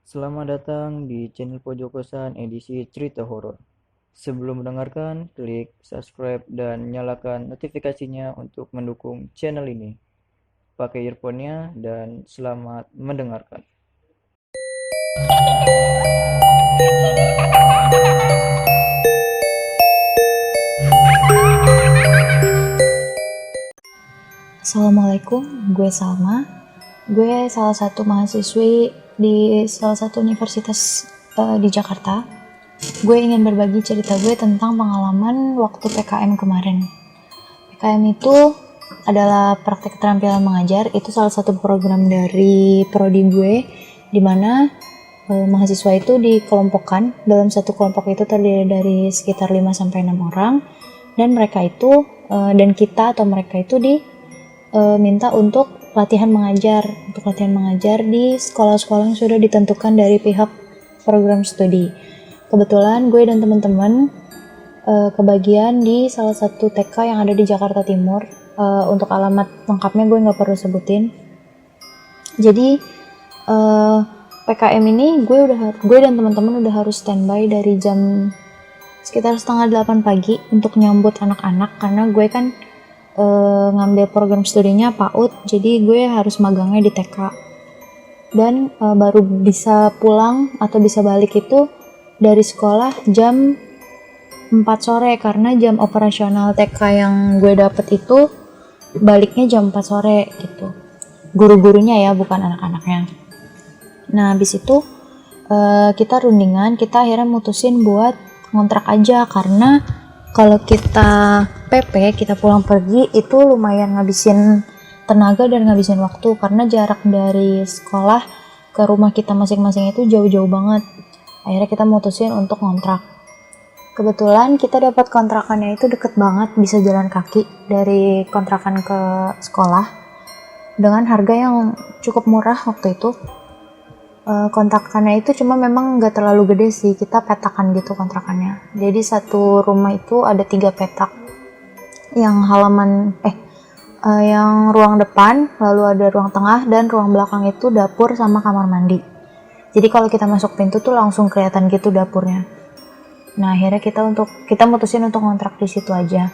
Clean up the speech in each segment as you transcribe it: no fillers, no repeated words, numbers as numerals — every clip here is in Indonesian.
Selamat datang di channel Pojok Kosan edisi cerita horor. Sebelum mendengarkan, klik subscribe dan nyalakan notifikasinya untuk mendukung channel ini. Pakai earphone-nya dan selamat mendengarkan. Assalamualaikum, gue Salma. Gue salah satu mahasiswi di salah satu universitas di Jakarta. Gue ingin berbagi cerita gue tentang pengalaman waktu PKM kemarin. PKM itu adalah praktek keterampilan mengajar. Itu salah satu program dari prodi gue, di mana mahasiswa itu dikelompokkan. Dalam satu kelompok itu terdiri dari sekitar 5-6 orang, dan mereka itu dan kita atau mereka itu minta untuk latihan mengajar di sekolah-sekolah yang sudah ditentukan dari pihak program studi. Kebetulan gue dan teman-teman kebagian di salah satu TK yang ada di Jakarta Timur. Untuk alamat lengkapnya gue nggak perlu sebutin. Jadi PKM ini gue dan teman-teman udah harus standby dari jam sekitar 7:30 pagi untuk nyambut anak-anak, karena gue kan ngambil program studinya PAUD, jadi gue harus magangnya di TK. Dan baru bisa pulang atau bisa balik itu dari sekolah jam 4 sore, karena jam operasional TK yang gue dapet itu baliknya jam 4 sore gitu. Guru-gurunya ya, bukan anak-anaknya. Nah, habis itu kita rundingan, kita akhirnya mutusin buat ngontrak aja, karena kalau kita PP, kita pulang pergi itu lumayan ngabisin tenaga dan ngabisin waktu, karena jarak dari sekolah ke rumah kita masing-masing itu jauh-jauh banget. Akhirnya kita mutusin untuk ngontrak. Kebetulan kita dapat kontrakannya itu deket banget, bisa jalan kaki dari kontrakan ke sekolah dengan harga yang cukup murah waktu itu. Kontrakannya itu cuma memang nggak terlalu gede sih, kita petakan gitu kontrakannya. Jadi satu rumah itu ada 3 petak, yang yang ruang depan, lalu ada ruang tengah, dan ruang belakang itu dapur sama kamar mandi. Jadi kalau kita masuk pintu tuh langsung kelihatan gitu dapurnya. Nah, akhirnya kita mutusin untuk ngontrak di situ aja.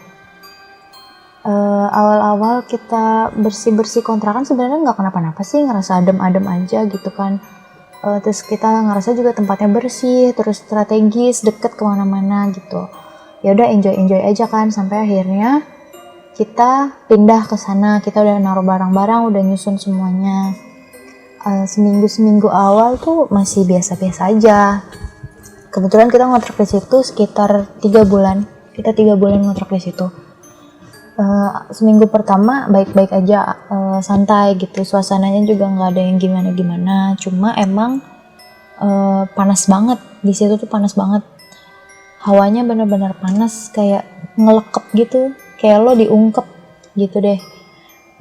Awal-awal kita bersih-bersih kontrakan sebenarnya nggak kenapa-napa sih, ngerasa adem-adem aja gitu kan. Terus kita ngerasa juga tempatnya bersih, terus strategis, deket kemana-mana gitu. Ya udah enjoy aja kan, sampai akhirnya kita pindah ke sana. Kita udah naruh barang-barang, udah nyusun semuanya. Seminggu awal tuh masih biasa-biasa aja. Kebetulan kita ngontrak di situ sekitar 3 bulan. Kita 3 bulan ngontrak di situ. Seminggu pertama baik-baik aja, santai gitu, suasananya juga nggak ada yang gimana-gimana, cuma emang panas banget di situ tuh, panas banget, hawanya bener-bener panas, kayak ngelekep gitu, kayak lo diungkep gitu deh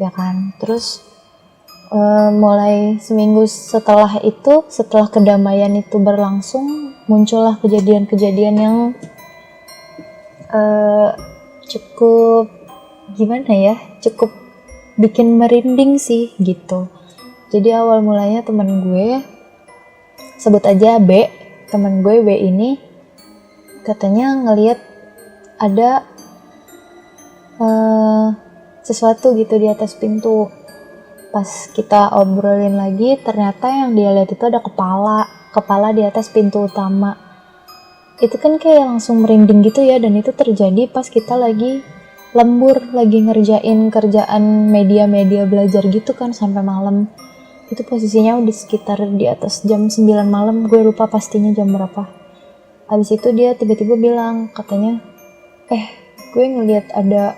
ya kan. Terus mulai seminggu setelah itu, setelah kedamaian itu berlangsung, muncullah kejadian-kejadian yang cukup gimana ya, cukup bikin merinding sih gitu. Jadi awal mulanya temen gue, sebut aja B, temen gue B ini katanya ngelihat ada sesuatu gitu di atas pintu. Pas kita obrolin lagi, ternyata yang dia lihat itu ada kepala di atas pintu utama. Itu kan kayak langsung merinding gitu ya, dan itu terjadi pas kita lagi lembur, lagi ngerjain kerjaan media belajar gitu kan sampai malam. Itu posisinya udah sekitar di atas jam 9 malam, gue lupa pastinya jam berapa. Habis itu dia tiba-tiba bilang, katanya, gue ngeliat ada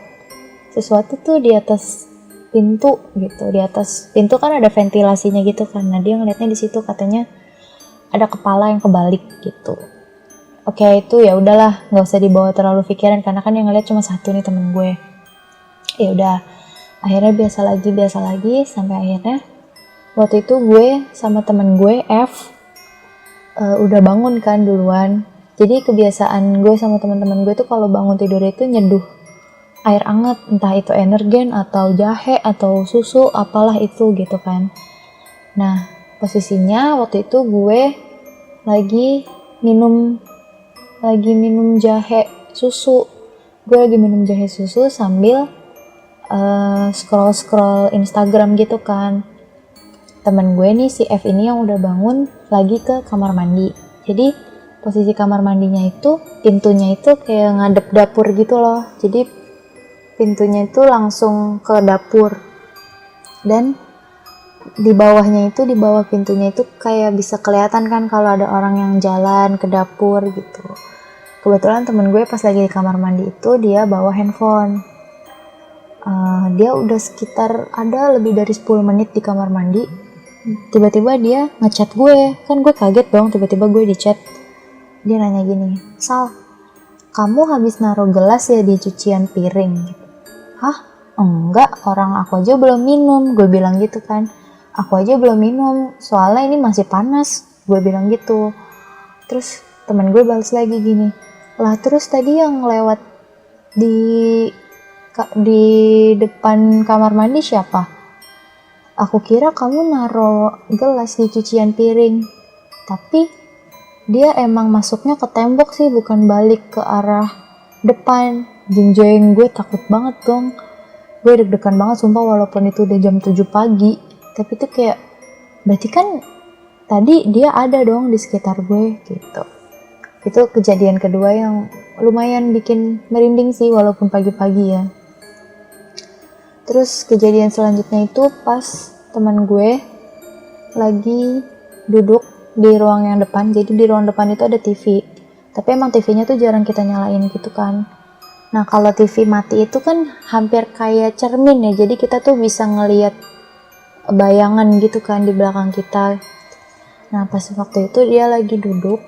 sesuatu tuh di atas pintu gitu. Di atas pintu kan ada ventilasinya gitu kan. Nah, dia ngeliatnya di situ, katanya ada kepala yang kebalik gitu. Oke, itu ya udahlah, nggak usah dibawa terlalu pikiran, karena kan yang ngeliat cuma satu nih, temen gue. Ya udah, akhirnya biasa lagi sampai akhirnya waktu itu gue sama temen gue F udah bangun kan duluan. Jadi kebiasaan gue sama teman-teman gue tuh kalau bangun tidur itu nyeduh air anget, entah itu energen atau jahe atau susu, apalah itu gitu kan. Nah, Posisinya waktu itu gue lagi minum jahe susu. Gue lagi minum jahe susu sambil scroll Instagram gitu kan. Temen gue nih si F ini yang udah bangun lagi ke kamar mandi. Jadi posisi kamar mandinya itu pintunya itu kayak ngadep dapur gitu loh. Jadi pintunya itu langsung ke dapur. Dan di bawahnya itu, di bawah pintunya itu kayak bisa kelihatan kan kalau ada orang yang jalan ke dapur gitu. Kebetulan temen gue pas lagi di kamar mandi itu dia bawa handphone. Dia udah sekitar ada lebih dari 10 menit di kamar mandi. Tiba-tiba dia ngechat gue, kan gue kaget dong, tiba-tiba gue di chat. Dia nanya gini, Sal, kamu habis naruh gelas ya di cucian piring? Hah? Enggak, orang aku aja belum minum, gue bilang gitu kan. Aku aja belum minum, soalnya ini masih panas, gue bilang gitu. Terus temen gue balas lagi gini, lah terus tadi yang lewat di depan kamar mandi siapa? Aku kira kamu naruh gelas di cucian piring, tapi dia emang masuknya ke tembok sih, bukan balik ke arah depan. Jeng-jeng, gue takut banget dong. Gue deg-degan banget sumpah, walaupun itu udah jam 7 pagi. Tapi tuh kayak, berarti kan tadi dia ada dong di sekitar gue gitu. Itu kejadian kedua yang lumayan bikin merinding sih walaupun pagi-pagi ya. Terus kejadian selanjutnya itu pas teman gue lagi duduk di ruang yang depan. Jadi di ruang depan itu ada TV. Tapi emang TV-nya tuh jarang kita nyalain gitu kan. Nah kalau TV mati itu kan hampir kayak cermin ya. Jadi kita tuh bisa ngelihat bayangan gitu kan di belakang kita. Nah pas waktu itu dia lagi duduk,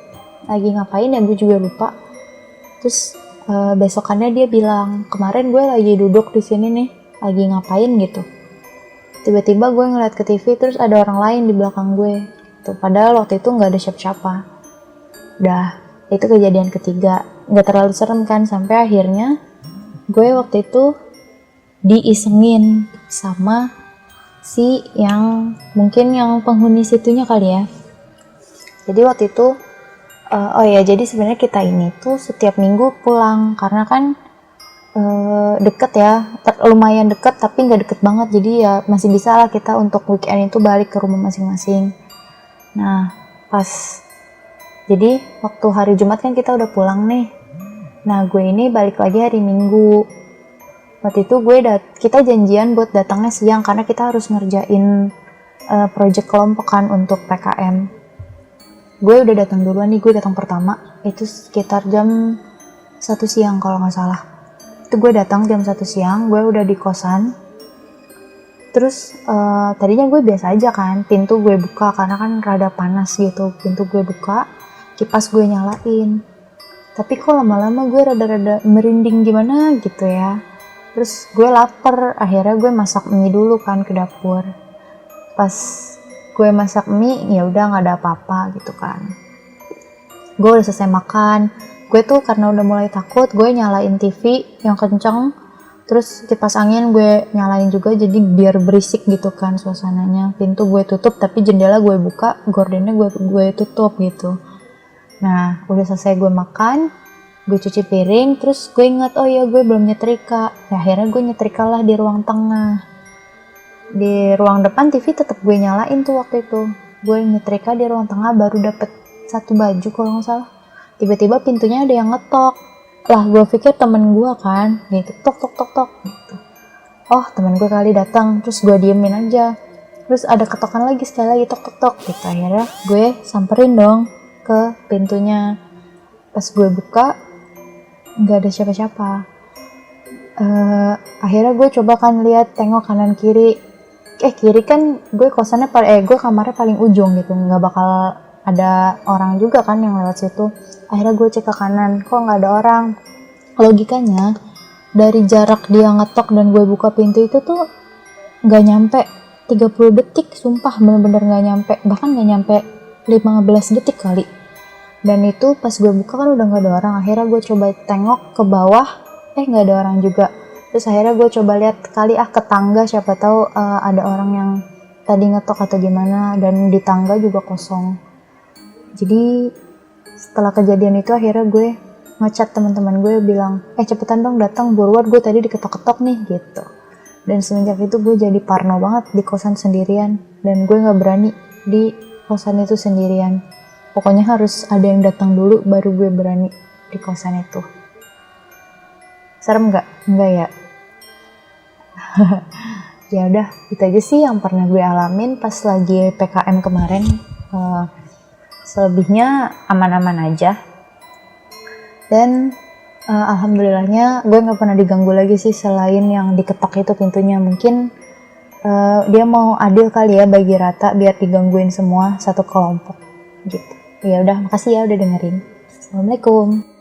lagi ngapain ya gue juga lupa. Terus besokannya dia bilang, kemarin gue lagi duduk di sini nih, lagi ngapain gitu. Tiba-tiba gue ngeliat ke TV, terus ada orang lain di belakang gue. Tuh, padahal waktu itu nggak ada siapa-siapa. Udah, itu kejadian ketiga. Nggak terlalu serem kan, sampai akhirnya gue waktu itu diisengin sama si yang mungkin yang penghuni situnya kali ya. Jadi waktu itu jadi sebenarnya kita ini tuh setiap minggu pulang karena kan deket ya, lumayan deket tapi nggak deket banget, jadi ya masih bisa lah kita untuk weekend itu balik ke rumah masing-masing. Nah jadi waktu hari Jumat kan kita udah pulang nih. Nah gue ini balik lagi hari Minggu. Waktu itu kita janjian buat datangnya siang karena kita harus ngerjain project kelompok kan untuk PKM. Gue udah datang duluan nih, gue datang pertama itu sekitar jam 1 siang kalau nggak salah. Itu gue datang jam 1 siang, gue udah di kosan. Terus tadinya gue biasa aja kan, pintu gue buka karena kan rada panas gitu. Pintu gue buka, kipas gue nyalain. Tapi kok lama-lama gue rada-rada merinding gimana gitu ya. Terus gue lapar, akhirnya gue masak mie dulu kan ke dapur. Pas gue masak mie, ya udah nggak ada apa-apa gitu kan. Gue udah selesai makan. Gue tuh karena udah mulai takut, gue nyalain TV yang kenceng. Terus kipas angin gue nyalain juga, jadi biar berisik gitu kan suasananya. Pintu gue tutup, tapi jendela gue buka, gordennya gue tutup gitu. Nah, udah selesai gue makan, gue cuci piring, terus gue ingat, oh ya gue belum nyetrika. Ya, akhirnya gue nyetrika lah di ruang tengah. Di ruang depan TV tetap gue nyalain tuh waktu itu. Gue nyetrika di ruang tengah, baru dapet 1 baju kalau nggak salah. Tiba-tiba pintunya ada yang ngetok. Lah gue pikir temen gue kan gitu, tok tok tok tok gitu. Oh temen gue kali datang, terus gue diemin aja. Terus ada ketokan lagi, sekali lagi tok tok tok gitu. Akhirnya gue samperin dong ke pintunya. Pas gue buka nggak ada siapa-siapa. Akhirnya gue coba kan lihat, tengok kanan kiri. Kiri kan gue kosannya gue kamarnya paling ujung gitu, nggak bakal ada orang juga kan yang lewat situ. Akhirnya gue cek ke kanan, kok nggak ada orang. Logikanya dari jarak dia ngetok dan gue buka pintu itu tuh nggak nyampe 30 detik, sumpah bener-bener nggak nyampe, bahkan nggak nyampe 15 detik kali. Dan itu pas gue buka kan udah nggak ada orang. Akhirnya gue coba tengok ke bawah, nggak ada orang juga. Terus akhirnya gue coba lihat kali ke tangga, siapa tahu ada orang yang tadi ngetok atau gimana, dan di tangga juga kosong. Jadi setelah kejadian itu akhirnya gue ngechat teman-teman gue, bilang cepetan dong datang, buruan, gue tadi diketok-ketok nih gitu. Dan semenjak itu gue jadi parno banget di kosan sendirian, dan gue nggak berani di kosan itu sendirian. Pokoknya harus ada yang datang dulu baru gue berani di kosan itu. Serem nggak? Enggak ya? Ya udah, itu aja sih yang pernah gue alamin pas lagi PKM kemarin. Selebihnya aman-aman aja. Dan alhamdulillahnya gue nggak pernah diganggu lagi sih, selain yang diketok itu pintunya. Mungkin dia mau adil kali ya, bagi rata biar digangguin semua satu kelompok gitu. Ya udah, makasih ya udah dengerin. Assalamualaikum.